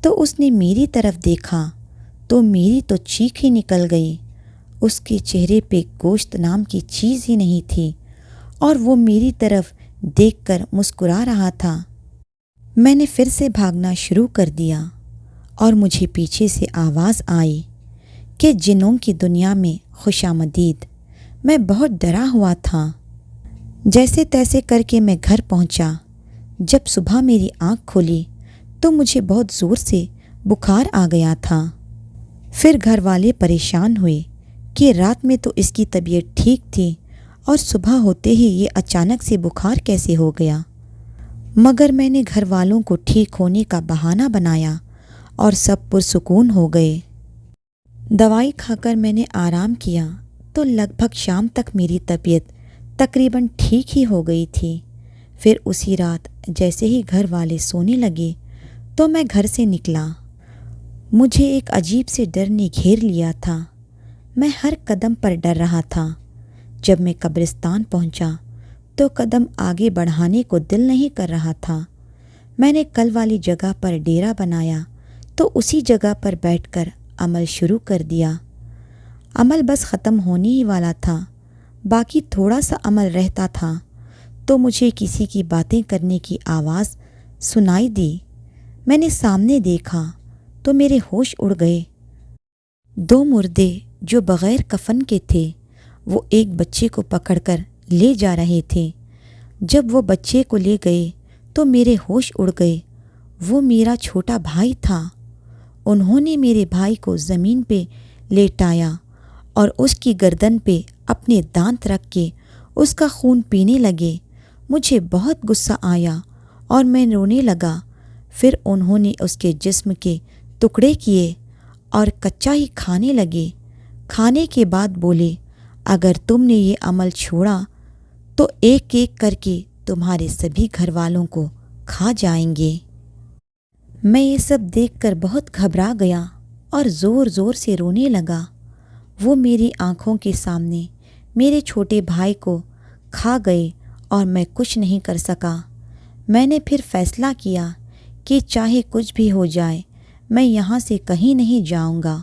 تو اس نے میری طرف دیکھا تو میری تو چیخ ہی نکل گئی۔ اس کے چہرے پہ گوشت نام کی چیز ہی نہیں تھی اور وہ میری طرف دیکھ کر مسکرا رہا تھا۔ میں نے پھر سے بھاگنا شروع کر دیا اور مجھے پیچھے سے آواز آئی کہ جنوں کی دنیا میں خوش آمدید۔ میں بہت ڈرا ہوا تھا۔ جیسے تیسے کر کے میں گھر پہنچا۔ جب صبح میری آنکھ کھلی تو مجھے بہت زور سے بخار آ گیا تھا۔ پھر گھر والے پریشان ہوئے کہ رات میں تو اس کی طبیعت ٹھیک تھی اور صبح ہوتے ہی یہ اچانک سے بخار کیسے ہو گیا۔ مگر میں نے گھر والوں کو ٹھیک ہونے کا بہانہ بنایا اور سب پرسکون ہو گئے۔ دوائی کھا کر میں نے آرام کیا تو لگ بھگ شام تک میری طبیعت تقریباً ٹھیک ہی ہو گئی تھی۔ پھر اسی رات جیسے ہی گھر والے سونے لگے تو میں گھر سے نکلا۔ مجھے ایک عجیب سے ڈر نے گھیر لیا تھا۔ میں ہر قدم پر ڈر رہا تھا۔ جب میں قبرستان پہنچا تو قدم آگے بڑھانے کو دل نہیں کر رہا تھا۔ میں نے کل والی جگہ پر ڈیرا بنایا تو اسی جگہ پر بیٹھ کر عمل شروع کر دیا۔ عمل بس ختم ہونے ہی والا تھا، باقی تھوڑا سا عمل رہتا تھا تو مجھے کسی کی باتیں کرنے کی آواز سنائی دی۔ میں نے سامنے دیکھا تو میرے ہوش اڑ گئے۔ دو مردے جو بغیر کفن کے تھے وہ ایک بچے کو پکڑ کر لے جا رہے تھے۔ جب وہ بچے کو لے گئے تو میرے ہوش اڑ گئے۔ وہ میرا چھوٹا بھائی تھا۔ انہوں نے میرے بھائی کو زمین پہ لیٹایا اور اس کی گردن پہ اپنے دانت رکھ کے اس کا خون پینے لگے۔ مجھے بہت غصہ آیا اور میں رونے لگا۔ پھر انہوں نے اس کے جسم کے ٹکڑے کیے اور کچا ہی کھانے لگے۔ کھانے کے بعد بولے، اگر تم نے یہ عمل چھوڑا تو ایک ایک کر کے تمہارے سبھی گھر والوں کو کھا جائیں گے۔ میں یہ سب دیکھ کر بہت گھبرا گیا اور زور زور سے رونے لگا۔ وہ میری آنکھوں کے سامنے میرے چھوٹے بھائی کو کھا گئے اور میں کچھ نہیں کر سکا۔ میں نے پھر فیصلہ کیا کہ چاہے کچھ بھی ہو جائے میں یہاں سے کہیں نہیں جاؤں گا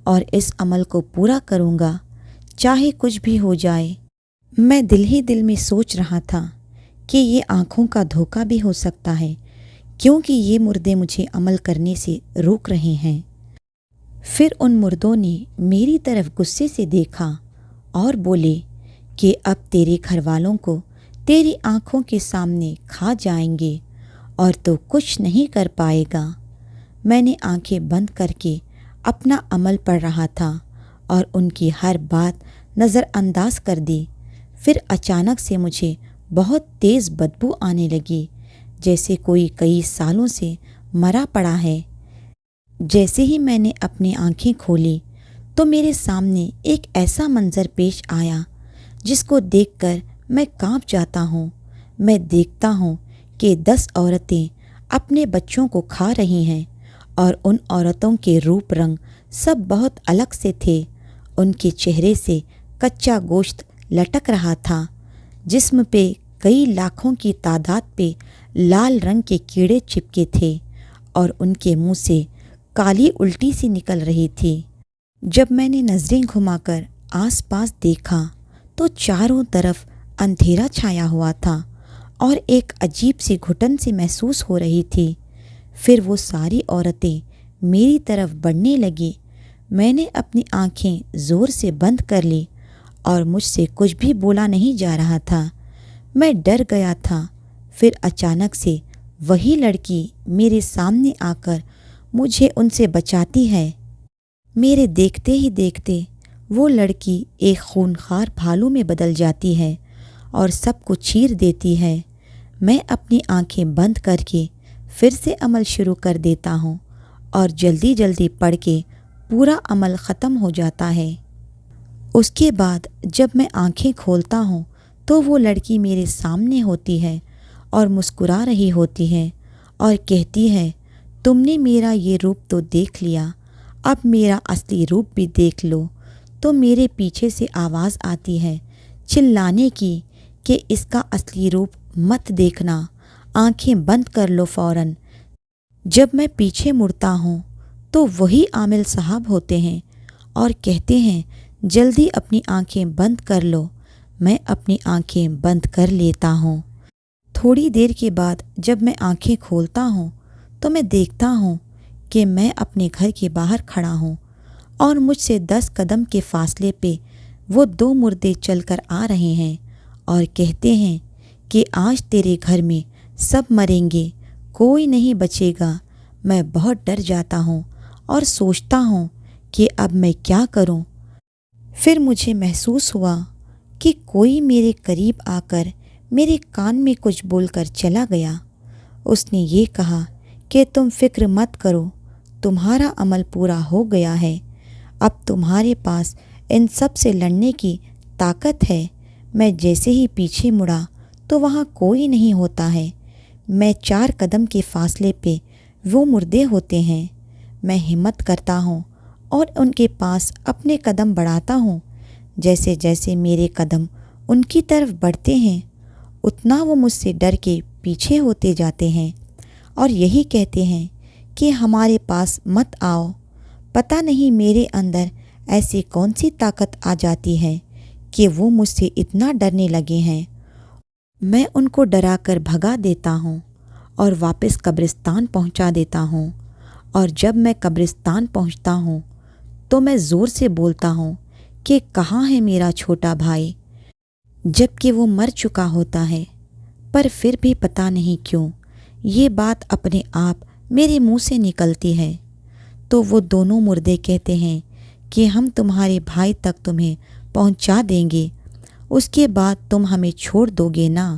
اور اس عمل کو پورا کروں گا، چاہے کچھ بھی ہو جائے۔ میں دل ہی دل میں سوچ رہا تھا کہ یہ آنکھوں کا دھوکہ بھی ہو سکتا ہے، کیونکہ یہ مردے مجھے عمل کرنے سے روک رہے ہیں۔ پھر ان مردوں نے میری طرف غصے سے دیکھا اور بولے کہ اب تیرے گھر والوں کو تیری آنکھوں کے سامنے کھا جائیں گے اور تو کچھ نہیں کر پائے گا۔ میں نے آنکھیں بند کر کے اپنا عمل پڑھ رہا تھا اور ان کی ہر بات نظر انداز کر دی۔ پھر اچانک سے مجھے بہت تیز بدبو آنے لگی، جیسے کوئی کئی سالوں سے مرا پڑا ہے۔ جیسے ہی میں نے اپنی آنکھیں کھولی تو میرے سامنے ایک ایسا منظر پیش آیا جس کو دیکھ کر میں کانپ جاتا ہوں۔ میں دیکھتا ہوں کہ 10 عورتیں اپنے بچوں کو کھا رہی ہیں اور ان عورتوں کے روپ رنگ سب بہت الگ سے تھے۔ ان کے چہرے سے کچا گوشت لٹک رہا تھا، جسم پہ کئی لاکھوں کی تعداد پہ لال رنگ کے کیڑے چپکے تھے اور ان کے منہ سے کالی الٹی سی نکل رہی تھی۔ جب میں نے نظریں گھما کر آس پاس دیکھا تو چاروں طرف اندھیرا چھایا ہوا تھا اور ایک عجیب سی گھٹن سی محسوس ہو رہی تھی۔ پھر وہ ساری عورتیں میری طرف بڑھنے لگی۔ میں نے اپنی آنکھیں زور سے بند کر لی اور مجھ سے کچھ بھی بولا نہیں جا رہا تھا۔ میں ڈر گیا تھا۔ پھر اچانک سے وہی لڑکی میرے سامنے آ کر مجھے ان سے بچاتی ہے۔ میرے دیکھتے ہی دیکھتے وہ لڑکی ایک خونخوار بھالو میں بدل جاتی ہے اور سب کو چیر دیتی ہے۔ میں اپنی آنکھیں بند کر کے پھر سے عمل شروع کر دیتا ہوں اور جلدی جلدی پڑھ کے پورا عمل ختم ہو جاتا ہے۔ اس کے بعد جب میں آنکھیں کھولتا ہوں تو وہ لڑکی میرے سامنے ہوتی ہے اور مسکرا رہی ہوتی ہے اور کہتی ہے، تم نے میرا یہ روپ تو دیکھ لیا، اب میرا اصلی روپ بھی دیکھ لو۔ تو میرے پیچھے سے آواز آتی ہے چلانے کی کہ اس کا اصلی روپ مت دیکھنا، آنکھیں بند کر لو فوراً۔ جب میں پیچھے مڑتا ہوں تو وہی عامل صاحب ہوتے ہیں اور کہتے ہیں جلدی اپنی آنکھیں بند کر لو۔ میں اپنی آنکھیں بند کر لیتا ہوں۔ تھوڑی دیر کے بعد جب میں آنکھیں کھولتا ہوں تو میں دیکھتا ہوں کہ میں اپنے گھر کے باہر کھڑا ہوں اور مجھ سے 10 قدم کے فاصلے پہ وہ 2 مردے چل کر آ رہے ہیں اور کہتے ہیں کہ آج تیرے گھر میں سب مریں گے، کوئی نہیں بچے گا۔ میں بہت ڈر جاتا ہوں اور سوچتا ہوں کہ اب میں کیا کروں۔ پھر مجھے محسوس ہوا کہ کوئی میرے قریب آ کر میرے کان میں کچھ بول کر چلا گیا۔ اس نے یہ کہا کہ تم فکر مت کرو، تمہارا عمل پورا ہو گیا ہے، اب تمہارے پاس ان سب سے لڑنے کی طاقت ہے۔ میں جیسے ہی پیچھے مڑا تو وہاں کوئی نہیں ہوتا ہے۔ میں 4 قدم کے فاصلے پہ وہ مردے ہوتے ہیں۔ میں ہمت کرتا ہوں اور ان کے پاس اپنے قدم بڑھاتا ہوں۔ جیسے جیسے میرے قدم ان کی طرف بڑھتے ہیں اتنا وہ مجھ سے ڈر کے پیچھے ہوتے جاتے ہیں اور یہی کہتے ہیں کہ ہمارے پاس مت آؤ۔ پتہ نہیں میرے اندر ایسی کون سی طاقت آ جاتی ہے کہ وہ مجھ سے اتنا ڈرنے لگے ہیں۔ میں ان کو ڈرا کر بھگا دیتا ہوں اور واپس قبرستان پہنچا دیتا ہوں، اور جب میں قبرستان پہنچتا ہوں تو میں زور سے بولتا ہوں کہ کہاں ہے میرا چھوٹا بھائی، جب کہ وہ مر چکا ہوتا ہے۔ پر پھر بھی پتہ نہیں کیوں یہ بات اپنے آپ میرے منہ سے نکلتی ہے۔ تو وہ دونوں مردے کہتے ہیں کہ ہم تمہارے بھائی تک تمہیں پہنچا دیں گے، اس کے بعد تم ہمیں چھوڑ دو گے نا؟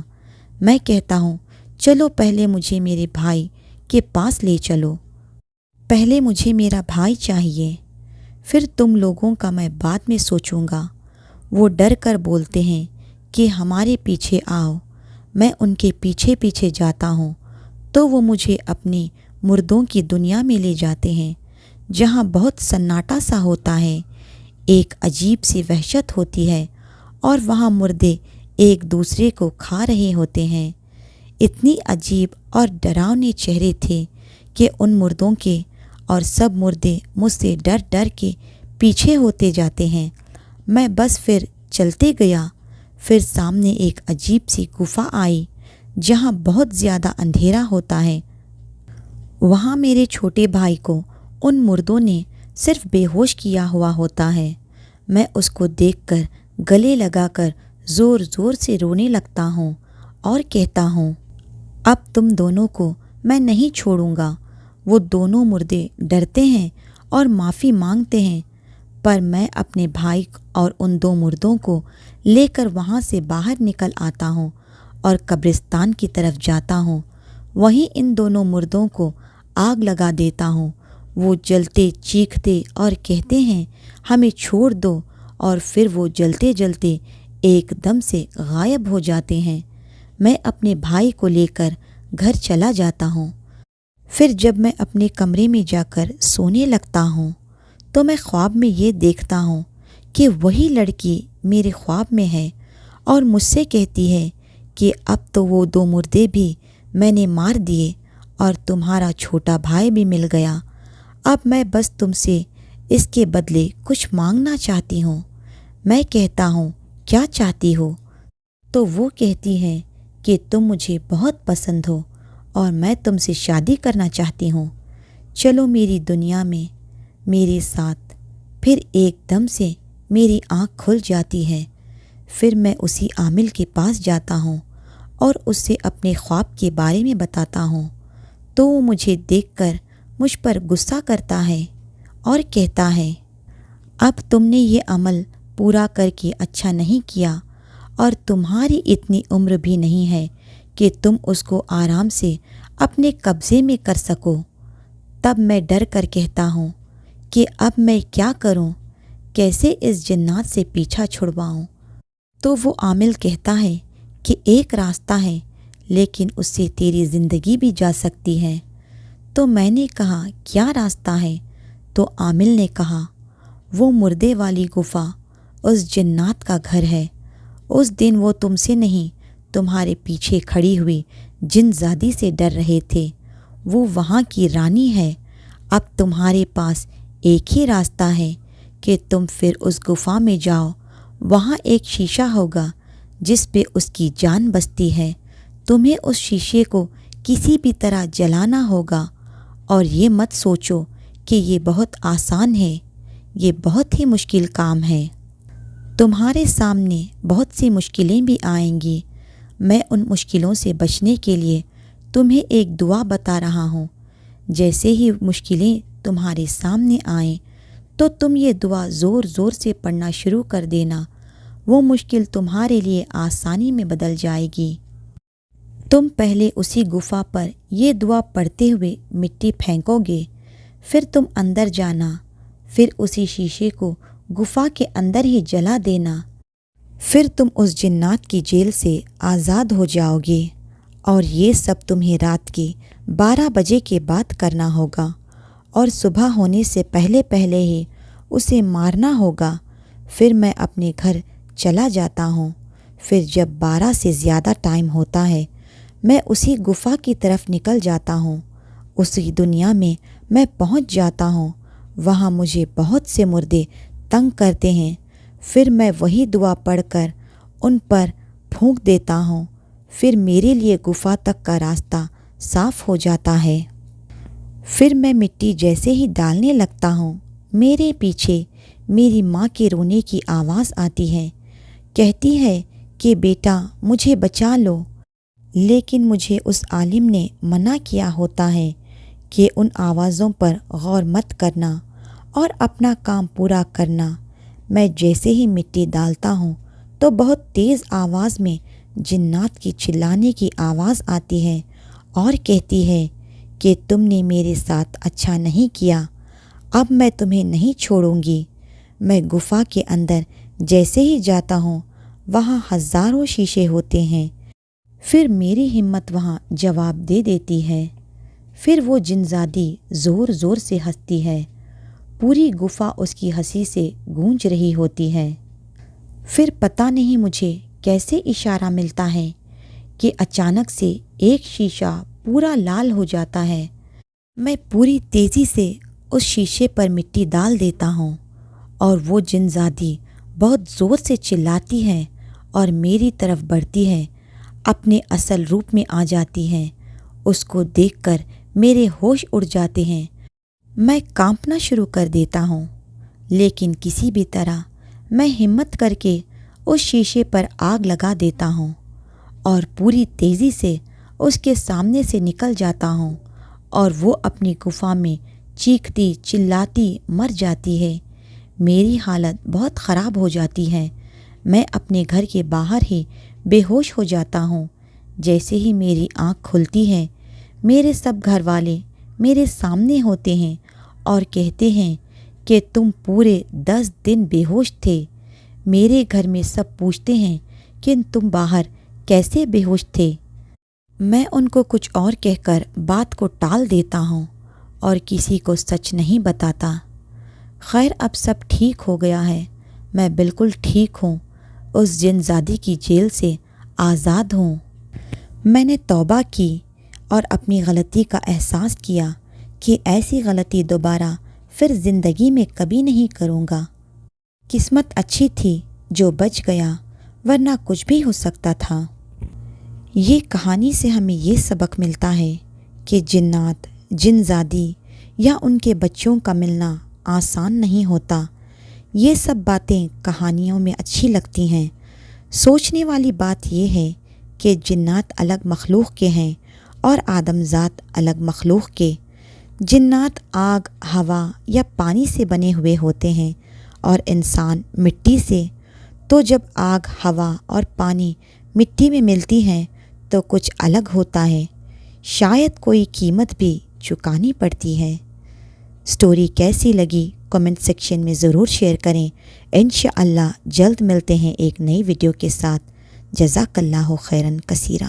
میں کہتا ہوں چلو پہلے مجھے میرے بھائی کے پاس لے چلو، پہلے مجھے میرا بھائی چاہیے، پھر تم لوگوں کا میں بعد میں سوچوں گا۔ وہ ڈر کر بولتے ہیں کہ ہمارے پیچھے آؤ۔ میں ان کے پیچھے پیچھے جاتا ہوں تو وہ مجھے اپنے مردوں کی دنیا میں لے جاتے ہیں جہاں بہت سناٹا سا ہوتا ہے، ایک عجیب سی وحشت ہوتی ہے اور وہاں مردے ایک دوسرے کو کھا رہے ہوتے ہیں۔ اتنی عجیب اور ڈراؤنے چہرے تھے کہ ان مردوں کے اور سب مردے مجھ سے ڈر ڈر کے پیچھے ہوتے جاتے ہیں۔ میں بس پھر چلتے گیا۔ پھر سامنے ایک عجیب سی گفا آئی جہاں بہت زیادہ اندھیرا ہوتا ہے۔ وہاں میرے چھوٹے بھائی کو ان مردوں نے صرف بے ہوش کیا ہوا ہوتا ہے۔ میں اس کو دیکھ کر گلے لگا کر زور زور سے رونے لگتا ہوں اور کہتا ہوں اب تم دونوں کو میں نہیں چھوڑوں گا۔ وہ دونوں مردے ڈرتے ہیں اور معافی مانگتے ہیں، پر میں اپنے بھائی اور ان 2 مردوں کو لے کر وہاں سے باہر نکل آتا ہوں اور قبرستان کی طرف جاتا ہوں۔ وہیں ان دونوں مردوں کو آگ لگا دیتا ہوں۔ وہ جلتے چیختے اور کہتے ہیں ہمیں چھوڑ دو، اور پھر وہ جلتے جلتے ایک دم سے غائب ہو جاتے ہیں۔ میں اپنے بھائی کو لے کر گھر چلا جاتا ہوں۔ پھر جب میں اپنے کمرے میں جا کر سونے لگتا ہوں تو میں خواب میں یہ دیکھتا ہوں کہ وہی لڑکی میرے خواب میں ہے اور مجھ سے کہتی ہے کہ اب تو وہ 2 مردے بھی میں نے مار دیے اور تمہارا چھوٹا بھائی بھی مل گیا۔ اب میں بس تم سے اس کے بدلے کچھ مانگنا چاہتی ہوں۔ میں کہتا ہوں کیا چاہتی ہو؟ تو وہ کہتی ہے کہ تم مجھے بہت پسند ہو اور میں تم سے شادی کرنا چاہتی ہوں، چلو میری دنیا میں میرے ساتھ۔ پھر ایک دم سے میری آنکھ کھل جاتی ہے۔ پھر میں اسی عامل کے پاس جاتا ہوں اور اس سے اپنے خواب کے بارے میں بتاتا ہوں، تو وہ مجھے دیکھ کر مجھ پر غصہ کرتا ہے اور کہتا ہے اب تم نے یہ عمل پورا کر کے اچھا نہیں کیا، اور تمہاری اتنی عمر بھی نہیں ہے کہ تم اس کو آرام سے اپنے قبضے میں کر سکو۔ تب میں ڈر کر کہتا ہوں کہ اب میں کیا کروں، کیسے اس جنات سے پیچھا چھڑواؤں؟ تو وہ عامل کہتا ہے کہ ایک راستہ ہے، لیکن اس سے تیری زندگی بھی جا سکتی ہے۔ تو میں نے کہا کیا راستہ ہے؟ تو عامل نے کہا وہ مردے والی گفا اس جنات کا گھر ہے۔ اس دن وہ تم سے نہیں تمہارے پیچھے کھڑی ہوئی جن زادی سے ڈر رہے تھے، وہ وہاں کی رانی ہے۔ اب تمہارے پاس ایک ہی راستہ ہے کہ تم پھر اس گفا میں جاؤ۔ وہاں ایک شیشہ ہوگا جس پہ اس کی جان بستی ہے۔ تمہیں اس شیشے کو کسی بھی طرح جلانا ہوگا، اور یہ مت سوچو کہ یہ بہت آسان ہے، یہ بہت ہی مشکل کام ہے۔ تمہارے سامنے بہت سی مشکلیں بھی آئیں گی۔ میں ان مشکلوں سے بچنے کے لیے تمہیں ایک دعا بتا رہا ہوں۔ جیسے ہی مشکلیں تمہارے سامنے آئیں تو تم یہ دعا زور زور سے پڑھنا شروع کر دینا۔ وہ مشکل تمہارے لیے آسانی میں بدل جائے گی۔ تم پہلے اسی گفا پر یہ دعا پڑھتے ہوئے مٹی پھینکو گے، پھر تم اندر جانا، پھر اسی شیشے کو گفا کے اندر ہی جلا دینا۔ پھر تم اس جنات کی جیل سے آزاد ہو جاؤ گے، اور یہ سب تمہیں رات کے 12 بجے کے بعد کرنا ہوگا، اور صبح ہونے سے پہلے پہلے ہی اسے مارنا ہوگا۔ پھر میں اپنے گھر چلا جاتا ہوں۔ پھر جب 12 سے زیادہ ٹائم ہوتا ہے میں اسی گفا کی طرف نکل جاتا ہوں۔ اسی دنیا میں میں پہنچ جاتا ہوں۔ وہاں مجھے بہت سے مردے تنگ کرتے ہیں۔ پھر میں وہی دعا پڑھ کر ان پر پھونک دیتا ہوں۔ پھر میرے لیے گفا تک کا راستہ صاف ہو جاتا ہے۔ پھر میں مٹی جیسے ہی ڈالنے لگتا ہوں، میرے پیچھے میری ماں کے رونے کی آواز آتی ہے، کہتی ہے کہ بیٹا مجھے بچا لو۔ لیکن مجھے اس عالم نے منع کیا ہوتا ہے کہ ان آوازوں پر غور مت کرنا اور اپنا کام پورا کرنا۔ میں جیسے ہی مٹی ڈالتا ہوں تو بہت تیز آواز میں جنات کی چلانے کی آواز آتی ہے اور کہتی ہے کہ تم نے میرے ساتھ اچھا نہیں کیا، اب میں تمہیں نہیں چھوڑوں گی۔ میں گفا کے اندر جیسے ہی جاتا ہوں وہاں ہزاروں شیشے ہوتے ہیں۔ پھر میری ہمت وہاں جواب دے دیتی ہے۔ پھر وہ جنزادی زور زور سے ہنستی ہے، پوری گفا اس کی ہنسی سے گونج رہی ہوتی ہے۔ پھر پتہ نہیں مجھے کیسے اشارہ ملتا ہے کہ اچانک سے ایک شیشہ پورا لال ہو جاتا ہے۔ میں پوری تیزی سے اس شیشے پر مٹی ڈال دیتا ہوں، اور وہ جنزادی بہت زور سے چلاتی ہے اور میری طرف بڑھتی ہے، اپنے اصل روپ میں آ جاتی ہے۔ اس کو دیکھ کر میرے ہوش اڑ جاتے ہیں۔ میں کانپنا شروع کر دیتا ہوں، لیکن کسی بھی طرح میں ہمت کر کے اس شیشے پر آگ لگا دیتا ہوں اور پوری تیزی سے اس کے سامنے سے نکل جاتا ہوں، اور وہ اپنی گفا میں چیختی چلاتی مر جاتی ہے۔ میری حالت بہت خراب ہو جاتی ہے۔ میں اپنے گھر کے باہر ہی بے ہوش ہو جاتا ہوں۔ جیسے ہی میری آنکھ کھلتی ہے میرے سب گھر والے میرے سامنے ہوتے ہیں اور کہتے ہیں کہ تم پورے 10 دن بے ہوش تھے۔ میرے گھر میں سب پوچھتے ہیں کہ تم باہر کیسے بے ہوش تھے۔ میں ان کو کچھ اور کہہ کر بات کو ٹال دیتا ہوں اور کسی کو سچ نہیں بتاتا۔ خیر اب سب ٹھیک ہو گیا ہے، میں بالکل ٹھیک ہوں، اس جنزادی کی جیل سے آزاد ہوں۔ میں نے توبہ کی اور اپنی غلطی کا احساس کیا کہ ایسی غلطی دوبارہ پھر زندگی میں کبھی نہیں کروں گا۔ قسمت اچھی تھی جو بچ گیا، ورنہ کچھ بھی ہو سکتا تھا۔ یہ کہانی سے ہمیں یہ سبق ملتا ہے کہ جنات، جنزادی یا ان کے بچوں کا ملنا آسان نہیں ہوتا۔ یہ سب باتیں کہانیوں میں اچھی لگتی ہیں۔ سوچنے والی بات یہ ہے کہ جنات الگ مخلوق کے ہیں اور آدم ذات الگ مخلوق کے۔ جنات آگ، ہوا یا پانی سے بنے ہوئے ہوتے ہیں اور انسان مٹی سے۔ تو جب آگ، ہوا اور پانی مٹی میں ملتی ہیں تو کچھ الگ ہوتا ہے، شاید کوئی قیمت بھی چکانی پڑتی ہے۔ سٹوری کیسی لگی کمنٹ سیکشن میں ضرور شیئر کریں۔ انشاءاللہ جلد ملتے ہیں ایک نئی ویڈیو کے ساتھ۔ جزاک اللہ خیرن کثیرا۔